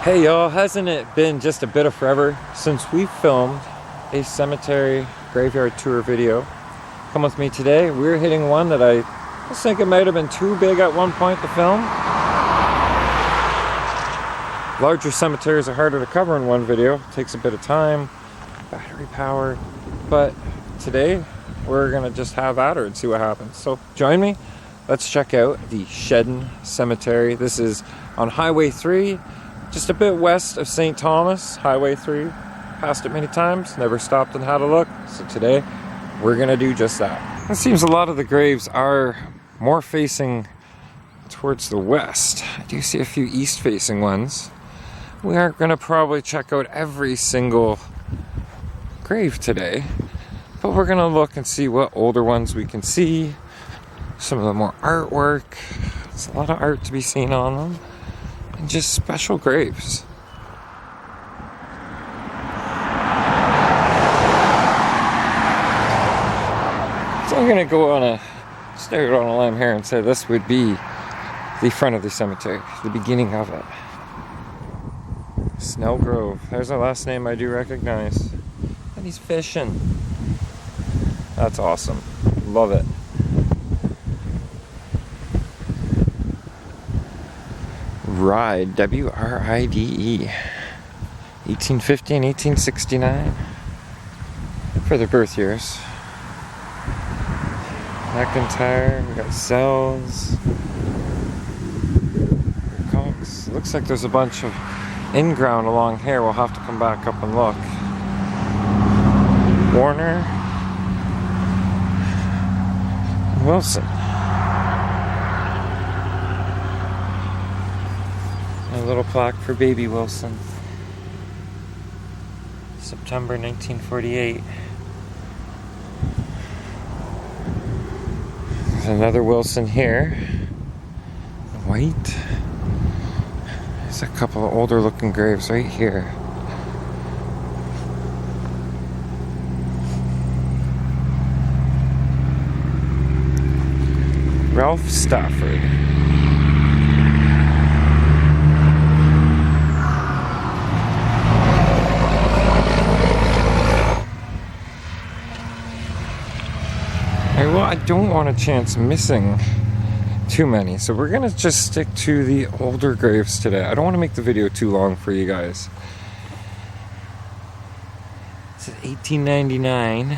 Hey y'all, hasn't it been just a bit of forever since we filmed a cemetery graveyard tour video? Come with me today. We're hitting one that I think it might have been too big at one point to film. Larger cemeteries are harder to cover in one video. It takes a bit of time, battery power, but today we're gonna just have at her and see what happens. So join me. Let's check out the Shedden Cemetery. This is on Highway 3. Just a bit west of St. Thomas, Highway 3. Passed it many times, never stopped and had a look. So today, we're gonna do just that. It seems a lot of the graves are more facing towards the west. I do see a few east-facing ones. We aren't gonna probably check out every single grave today, but we're gonna look and see what older ones we can see. Some of the more artwork. There's a lot of art to be seen on them. And just special graves. So I'm gonna go on start on a limb here and say this would be the front of the cemetery, the beginning of it. Snell Grove. There's a last name I do recognize. And he's fishing. That's awesome. Love it. Ride, W-R-I-D-E, 1850 and 1869 for their birth years. McIntyre, we got Sells, Cox. Looks like there's a bunch of in-ground along here. We'll have to come back up and look. Warner, Wilson. A little plaque for baby Wilson. September 1948. There's another Wilson here. White. There's a couple of older looking graves right here. Ralph Stafford. Well, I don't want a chance missing too many, so we're gonna just stick to the older graves today. I don't want to make the video too long for you guys. This is 1899.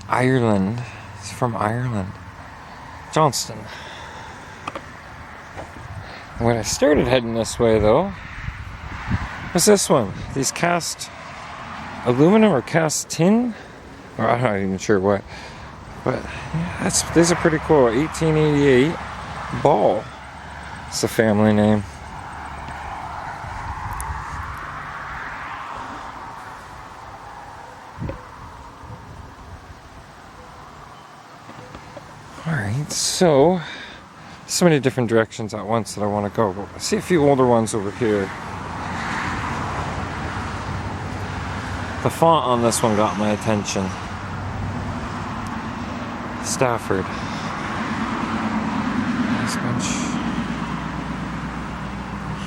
Ireland. It's from Ireland. Johnston. When I started heading this way, though, what's this one? These cast aluminum or cast tin? Or I'm not even sure what, but yeah, these are pretty cool. 1888 Ball. It's a family name. Alright, so many different directions at once that I want to go, but I see a few older ones over here. The font on this one got my attention. Stafford. Nice bunch.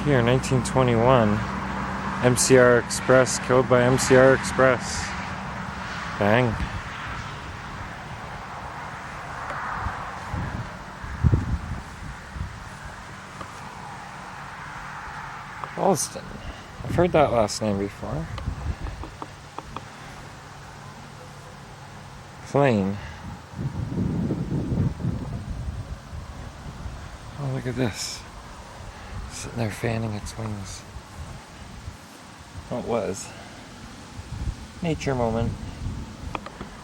Here, 1921. MCR Express, killed by MCR Express. Bang. Alston. I've heard that last name before. Plane. Oh, look at this. Sitting there fanning its wings. Well, it was. Nature moment.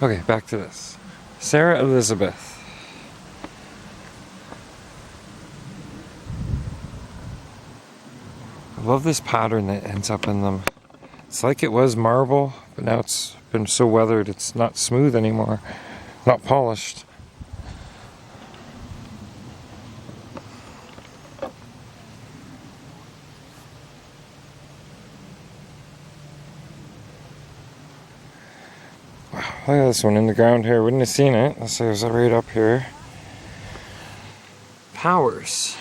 Okay, back to this. Sarah Elizabeth. I love this pattern that ends up in them. It's like it was marble, but now it's been so weathered it's not smooth anymore. Not polished. Look at this one in the ground here. Wouldn't have seen it unless it was right up here. Powers.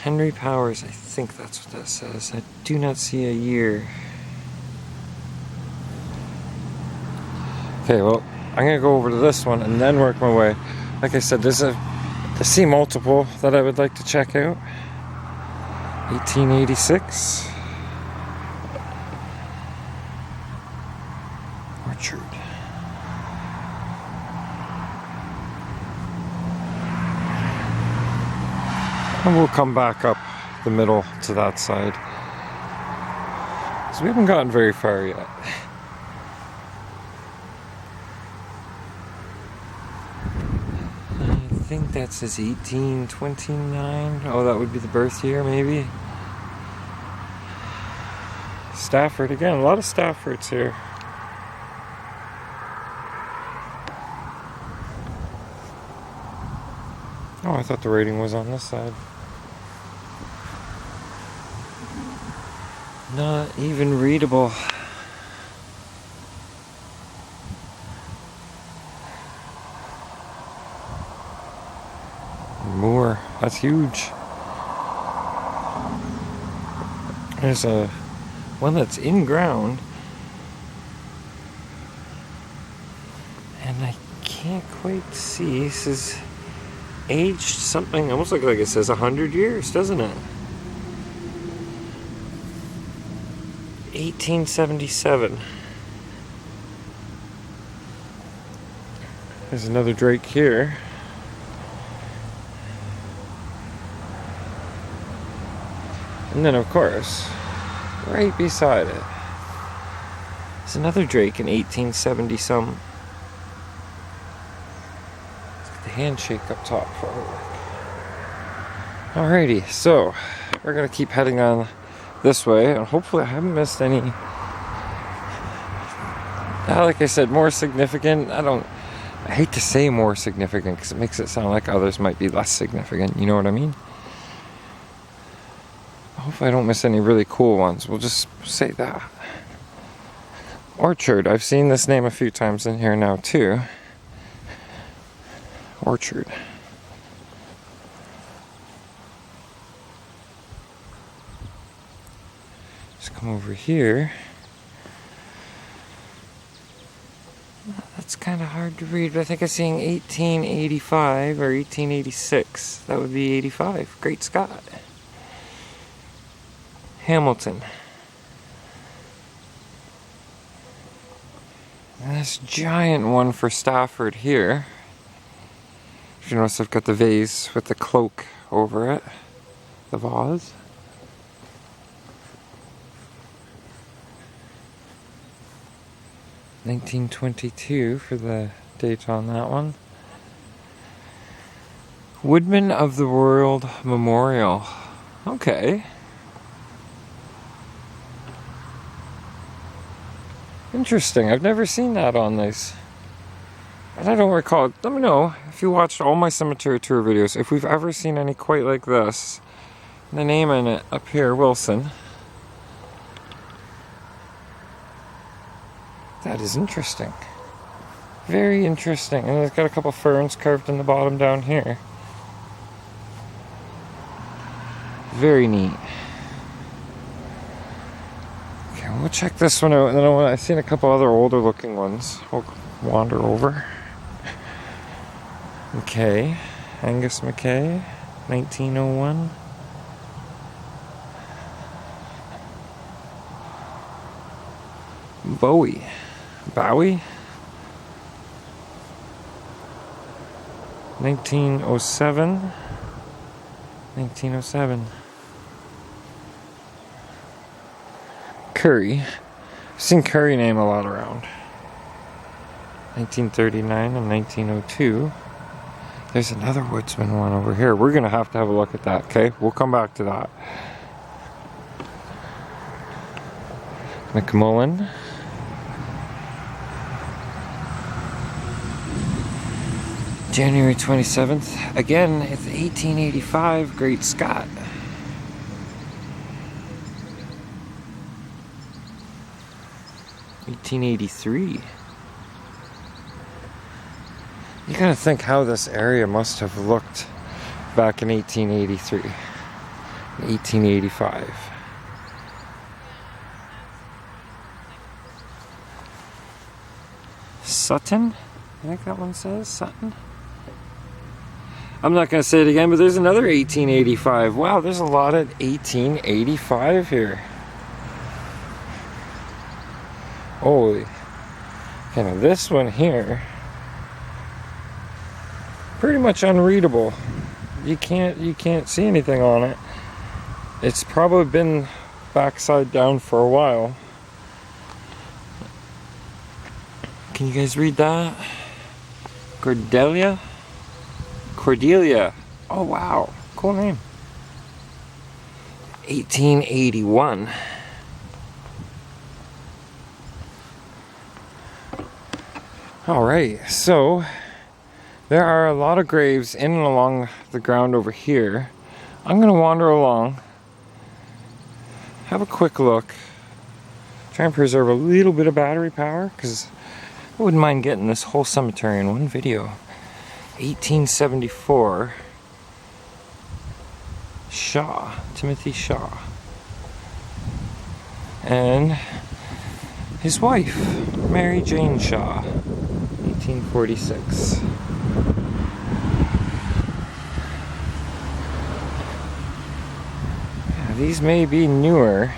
Henry Powers, I think that's what that says. I do not see a year. Okay, well, I'm gonna go over to this one and then work my way. Like I said, there's a C multiple that I would like to check out. 1886. Orchard. And we'll come back up the middle to that side. So we haven't gotten very far yet. I think that says 1829. Oh, that would be the birth year, maybe. Stafford again. A lot of Staffords here. Oh, I thought the rating was on this side. Not even readable. Moor. That's huge. There's a one that's in ground. And I can't quite see. This is aged something, almost like it says 100 years, doesn't it? 1877. There's another drake here. And then, of course, right beside it, there's another drake in 1870 some. The handshake up top for it. Alrighty, so we're gonna keep heading on this way, and hopefully I haven't missed any. Like I said, more significant. I hate to say more significant because it makes it sound like others might be less significant. You know what I mean? Hopefully I don't miss any really cool ones. We'll just say that. Orchard. I've seen this name a few times in here now too. Orchard. Just come over here. That's kind of hard to read, but I think I'm seeing 1885 or 1886. That would be 85. Great Scott. Hamilton. And this giant one for Stafford here. If you notice, I've got the vase with the cloak over it. The vase. $1922 for the date on that one. Woodman of the World Memorial. Okay. Interesting. I've never seen that on these. And I don't recall. Let me know if you watched all my cemetery tour videos, if we've ever seen any quite like this. The name in it up here, Wilson. That is interesting. Very interesting. And it's got a couple ferns carved in the bottom down here. Very neat. Okay, we'll check this one out, and then I've seen a couple other older looking ones. We'll wander over. McKay, Angus McKay, 1901. Bowie. 1907. 1907. Curry. I've seen Curry name a lot around. 1939 and 1902. There's another Woodsman one over here. We're going to have a look at that, okay? We'll come back to that. McMullen. January 27th. Again, it's 1885. Great Scott. $1883. You gotta think how this area must have looked back in 1883. 1885. Sutton? I think that one says Sutton. I'm not going to say it again, but there's another 1885. Wow, there's a lot of 1885 here. Holy. Okay, now this one here, pretty much unreadable. You can't see anything on it. It's probably been backside down for a while. Can you guys read that? Cordelia? Cordelia. Oh wow, cool name. 1881. Alright, so there are a lot of graves in and along the ground over here. I'm going to wander along, have a quick look, try and preserve a little bit of battery power, because I wouldn't mind getting this whole cemetery in one video. 1874, Shaw, Timothy Shaw, and his wife, Mary Jane Shaw, 1846. Yeah, these may be newer.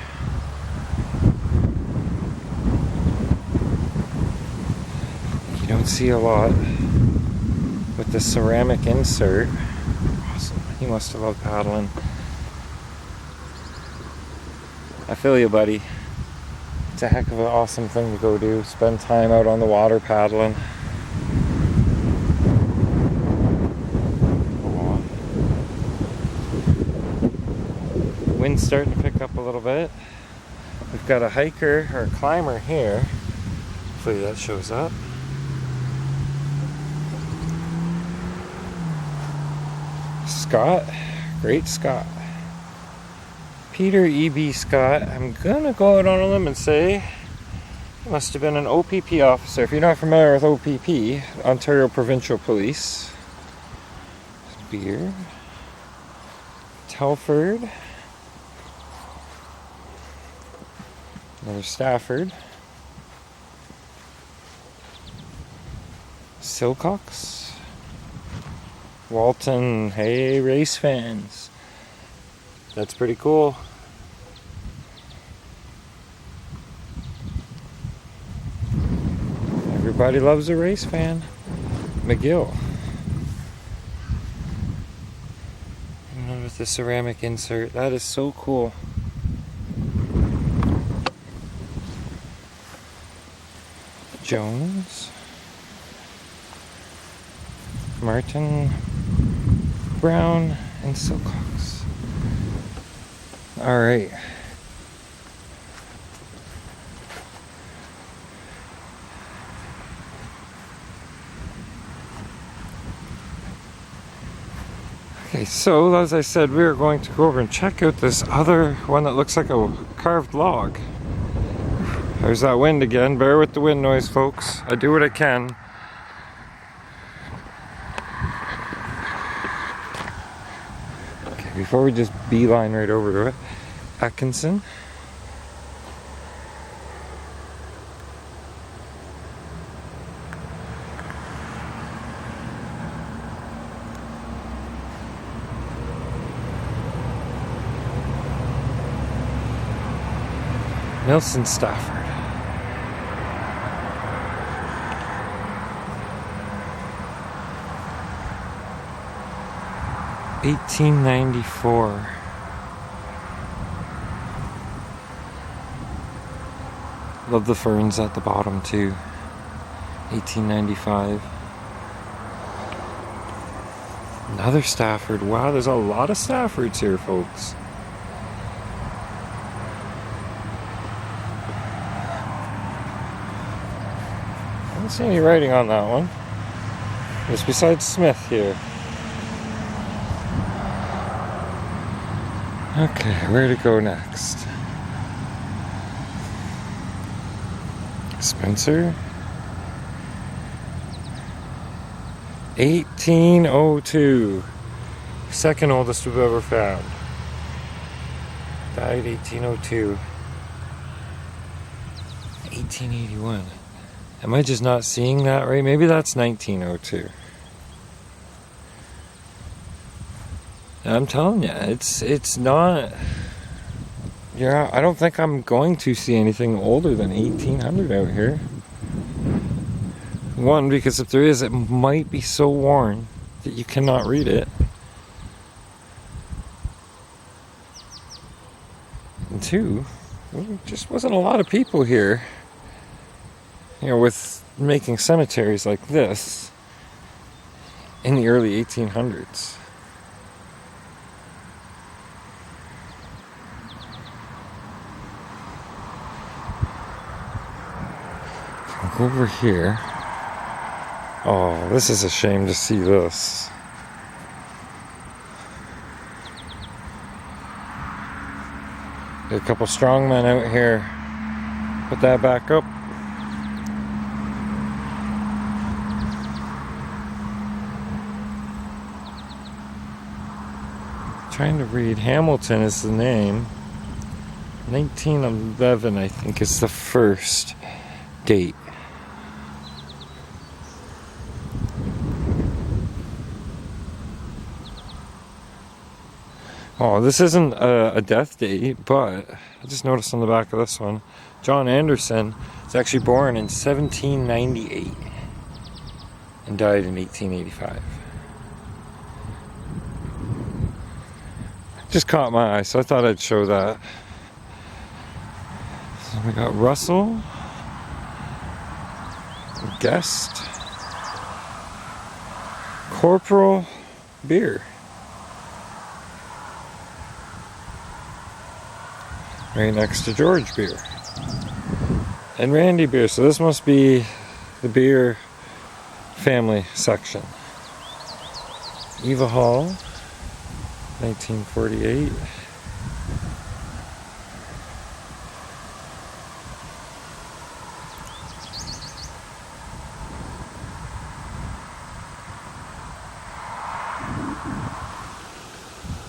You don't see a lot with the ceramic insert. Awesome. He must have loved paddling. I feel you, buddy. It's a heck of an awesome thing to go do. Spend time out on the water paddling. Wind's starting to pick up a little bit. We've got a hiker or a climber here. Hopefully that shows up. Scott, Great Scott. Peter E.B. Scott. I'm gonna go out on a limb and say he must have been an OPP officer. If you're not familiar with OPP, Ontario Provincial Police. Beer. Telford. Another Stafford. Silcox. Walton. Hey, race fans. That's pretty cool. Everybody loves a race fan. McGill. And with the ceramic insert. That is so cool. Jones. Martin. Brown and Silcox. Alright. Okay, so as I said, we are going to go over and check out this other one that looks like a carved log. There's that wind again. Bear with the wind noise, folks. I do what I can. Okay, before we just beeline right over to it. Atkinson. Nelson Stafford. $1894. Love the ferns at the bottom too. 1895. Another Stafford. Wow, there's a lot of Staffords here, folks. I don't see any writing on that one. It's besides Smith here. Okay, where to go next? Spencer. 1802. Second oldest we've ever found. Died 1802. 1881. Am I just not seeing that right? Maybe that's 1902. I'm telling you, it's not. Yeah, I don't think I'm going to see anything older than 1800 out here. One, because if there is, it might be so worn that you cannot read it. And two, there just wasn't a lot of people here, you know, with making cemeteries like this in the early 1800s. Go over here. Oh, this is a shame to see this. Got a couple strong men out here. Put that back up. Trying to read. Hamilton is the name. 1911, I think, is the first date. Oh, this isn't a death date, but I just noticed on the back of this one, John Anderson was actually born in 1798 and died in 1885. Just caught my eye, so I thought I'd show that. So we got Russell, Guest, Corporal Beer. Right next to George Beer. And Randy Beer. So this must be the Beer family section. Eva Hall, 1948.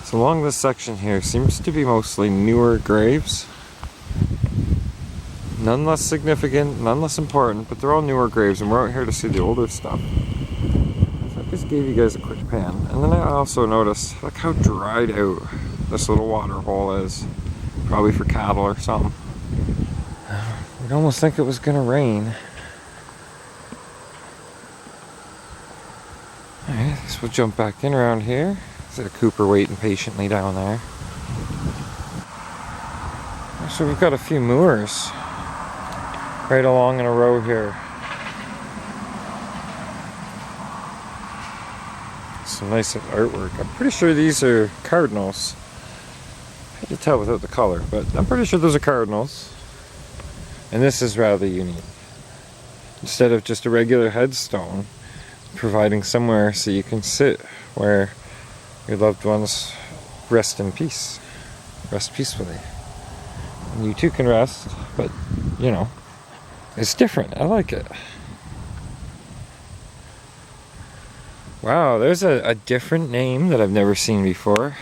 So along this section here seems to be mostly newer graves. None less significant, none less important, but they're all newer graves, and we're out here to see the older stuff. So I just gave you guys a quick pan. And then I also noticed, look how dried out this little water hole is. Probably for cattle or something. We'd almost think it was gonna rain. Alright, I guess we'll jump back in around here. There's a Cooper waiting patiently down there. So we've got a few moors right along in a row here. Some nice artwork. I'm pretty sure these are cardinals. Hard to tell without the color, but I'm pretty sure those are cardinals. And this is rather unique. Instead of just a regular headstone, providing somewhere so you can sit where your loved ones rest in peace. Rest peacefully. And you too can rest, but, you know, it's different. I like it. Wow, there's a different name that I've never seen before.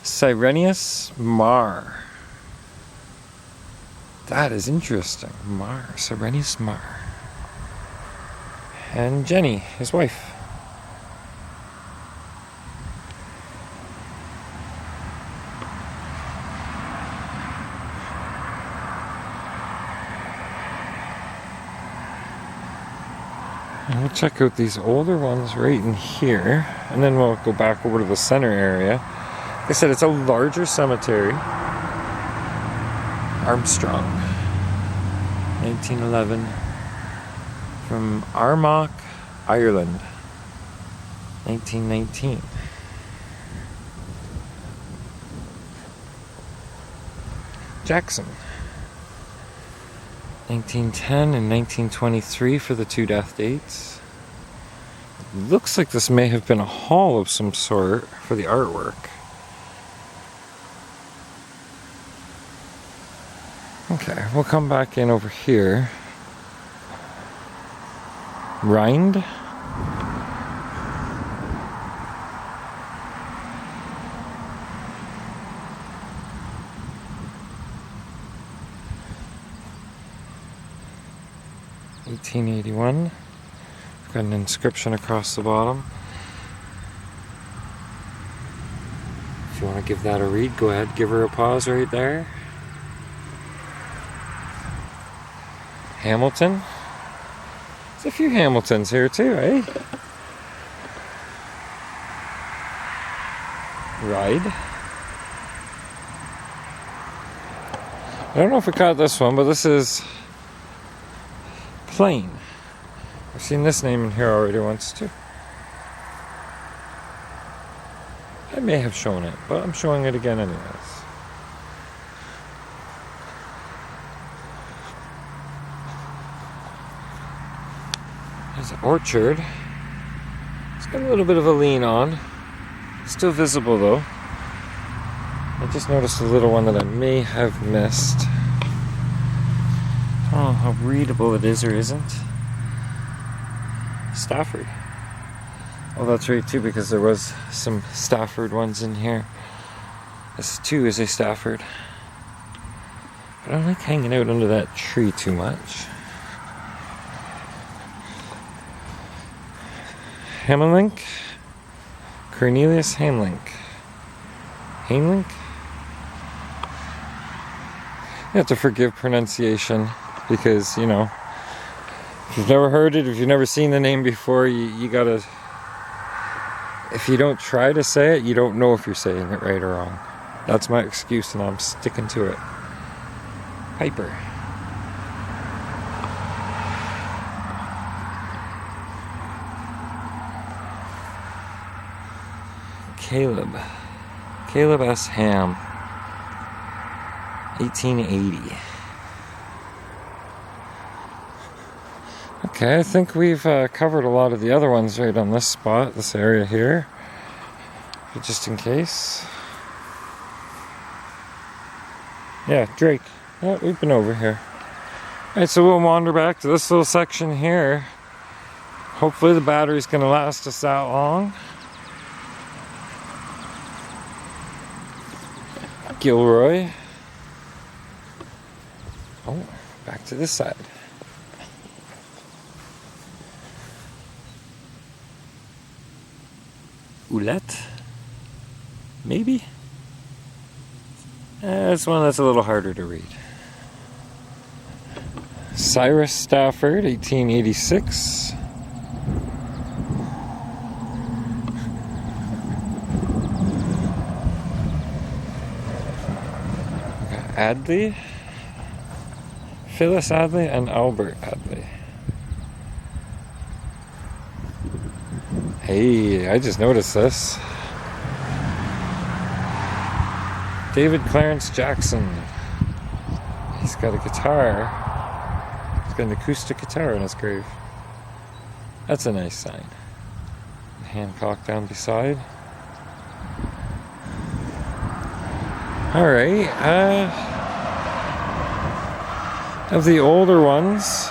Cyrenius Mar. That is interesting. Mar. Cyrenius Mar. And Jenny, his wife. And we'll check out these older ones right in here, and then we'll go back over to the center area. Like I said, it's a larger cemetery. Armstrong, 1911, from Armagh, Ireland, 1919. Jackson, 1910 and 1923 for the two death dates. It looks like this may have been a hall of some sort for the artwork. Okay, we'll come back in over here. Rind. 1881. Got an inscription across the bottom. If you want to give that a read, go ahead, give her a pause right there. Hamilton. There's a few Hamiltons here too, eh? Ride. I don't know if we caught this one, but this is Plain. I've seen this name in here already once too. I may have shown it, but I'm showing it again anyways. There's an orchard. It's got a little bit of a lean on. Still visible though. I just noticed a little one that I may have missed. I don't know how readable it is or isn't. Stafford. Oh, that's right too, because there was some Stafford ones in here. This too is a Stafford. But I don't like hanging out under that tree too much. Hamelink. Cornelius Hamelink. Hamelink? You have to forgive pronunciation because, you know, if you've never heard it, if you've never seen the name before, you gotta, if you don't try to say it, you don't know if you're saying it right or wrong. That's my excuse and I'm sticking to it. Piper. Caleb. Caleb S. Ham. 1880. Okay, I think we've covered a lot of the other ones right on this spot, this area here. But just in case. Yeah, Drake. Yeah, we've been over here. Alright, so we'll wander back to this little section here. Hopefully the battery's going to last us that long. Gilroy. Oh, back to this side. Oulette? Maybe? That's one that's a little harder to read. Cyrus Stafford, 1886. Adley, Phyllis Adley, and Albert Adley. Hey, I just noticed this. David Clarence Jackson. He's got a guitar. He's got an acoustic guitar in his grave. That's a nice sign. Hancock down beside. Alright, of the older ones,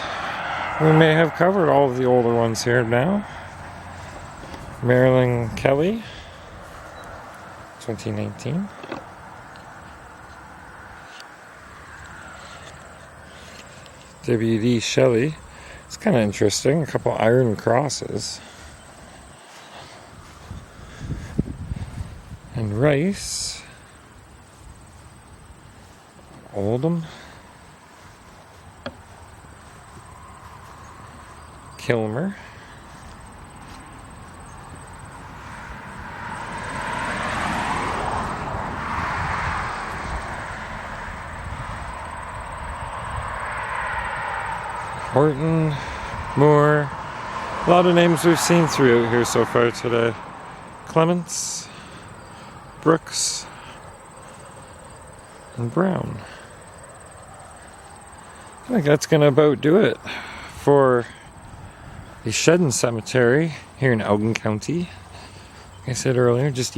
we may have covered all of the older ones here now. Marilyn Kelly, 2019. W.D. Shelley. It's kind of interesting, a couple iron crosses. And Rice. Oldham. Kilmer. Horton, Moore, a lot of names we've seen throughout here so far today. Clements, Brooks, and Brown. I think that's going to about do it for the Shedden Cemetery here in Elgin County. Like I said earlier, just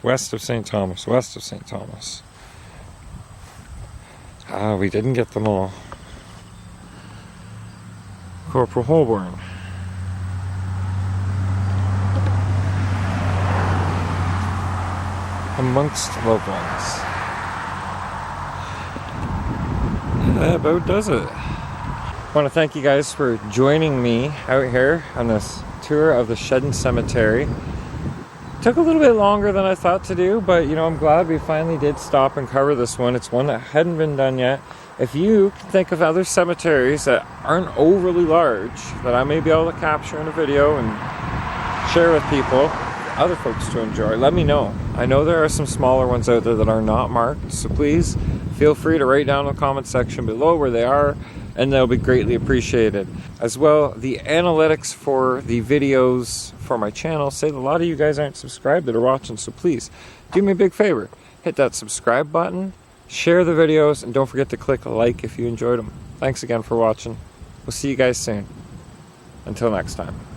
west of St. Thomas. We didn't get them all. Corporal Holborn. Amongst loved ones. That about does it. I want to thank you guys for joining me out here on this tour of the Shedden Cemetery. Took a little bit longer than I thought to do, but you know, I'm glad we finally did stop and cover this one. It's one that hadn't been done yet. If you can think of other cemeteries that aren't overly large that I may be able to capture in a video and share with people, other folks to enjoy, let me know. I know there are some smaller ones out there that are not marked, so please feel free to write down in the comment section below where they are, and they'll be greatly appreciated. As well, the analytics for the videos for my channel say that a lot of you guys aren't subscribed that are watching, so please do me a big favor. Hit that subscribe button, share the videos, and don't forget to click like if you enjoyed them. Thanks again for watching. We'll see you guys soon. Until next time.